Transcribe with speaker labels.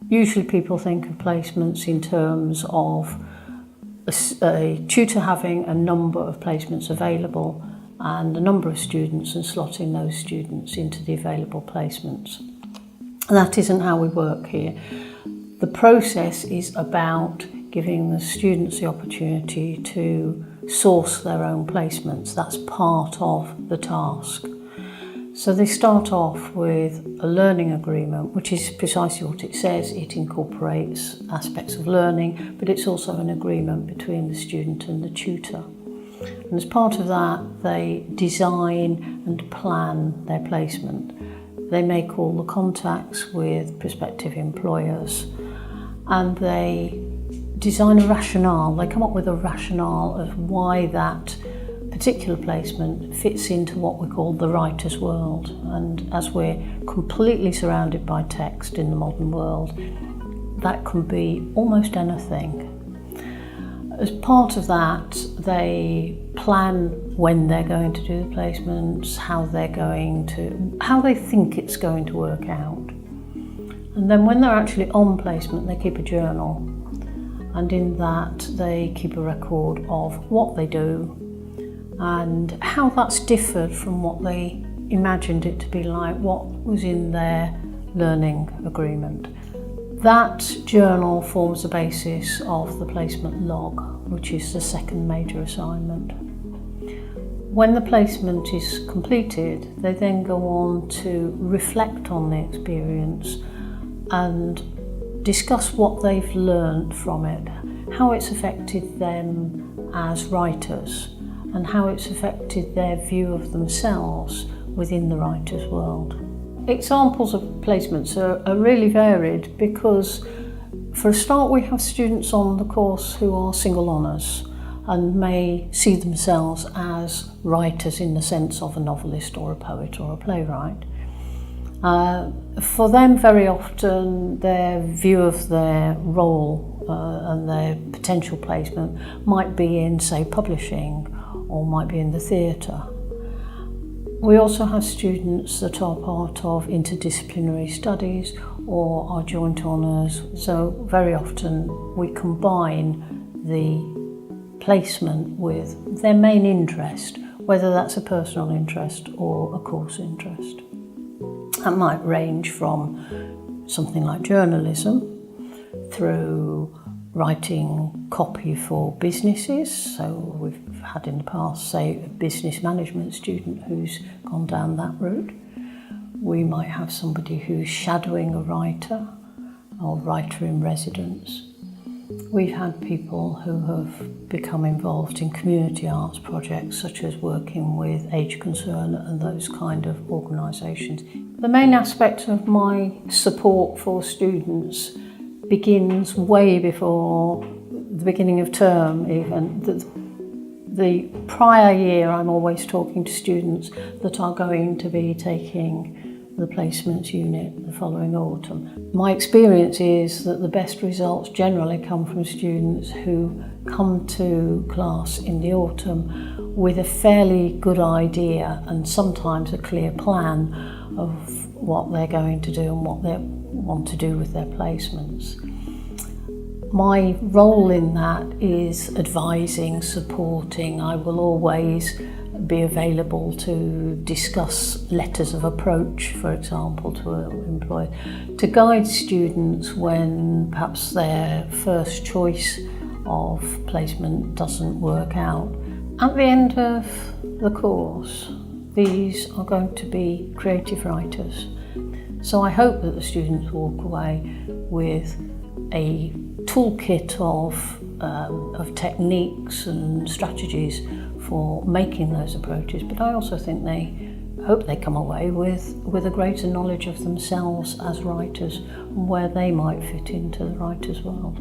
Speaker 1: Usually people think of placements in terms of a tutor having a number of placements available and a number of students and slotting those students into the available placements. And that isn't how we work here. The process is about giving the students the opportunity to source their own placements. That's part of the task. So they start off with a learning agreement, which is precisely what it says. It incorporates aspects of learning, but it's also an agreement between the student and the tutor. And as part of that, they design and plan their placement. They make all the contacts with prospective employers, and they design a rationale. They come up with a rationale of why that particular placement fits into what we call the writer's world. And as we're completely surrounded by text in the modern world, that can be almost anything. As part of that, they plan when they're going to do the placements, how they think it's going to work out. And then when they're actually on placement, they keep a journal. And in that, they keep a record of what they do and how that's differed from what they imagined it to be like, what was in their learning agreement. That journal forms the basis of the placement log, which is the second major assignment. When the placement is completed, they then go on to reflect on the experience and discuss what they've learned from it, how it's affected them as writers, and how it's affected their view of themselves within the writer's world. Examples of placements are really varied because, for a start, we have students on the course who are single honours and may see themselves as writers in the sense of a novelist or a poet or a playwright. For them, very often, their view of their role and their potential placement might be in, say, publishing, or might be in the theatre. We also have students that are part of interdisciplinary studies or are joint honours, so very often we combine the placement with their main interest, whether that's a personal interest or a course interest. That might range from something like journalism through writing copy for businesses. So we've had in the past, say, a business management student who's gone down that route. We might have somebody who's shadowing a writer or writer in residence. We've had people who have become involved in community arts projects, such as working with Age Concern and those kind of organisations. The main aspect of my support for students begins way before the beginning of term even. The prior year, I'm always talking to students that are going to be taking the placements unit the following autumn. My experience is that the best results generally come from students who come to class in the autumn with a fairly good idea and sometimes a clear plan of what they're going to do and what they want to do with their placements. My role in that is advising, supporting. I will always be available to discuss letters of approach, for example, to an employer, to guide students when perhaps their first choice of placement doesn't work out. At the end of the course, these are going to be creative writers. So I hope that the students walk away with a toolkit of techniques and strategies for making those approaches, but I also think hope they come away with a greater knowledge of themselves as writers and where they might fit into the writer's world.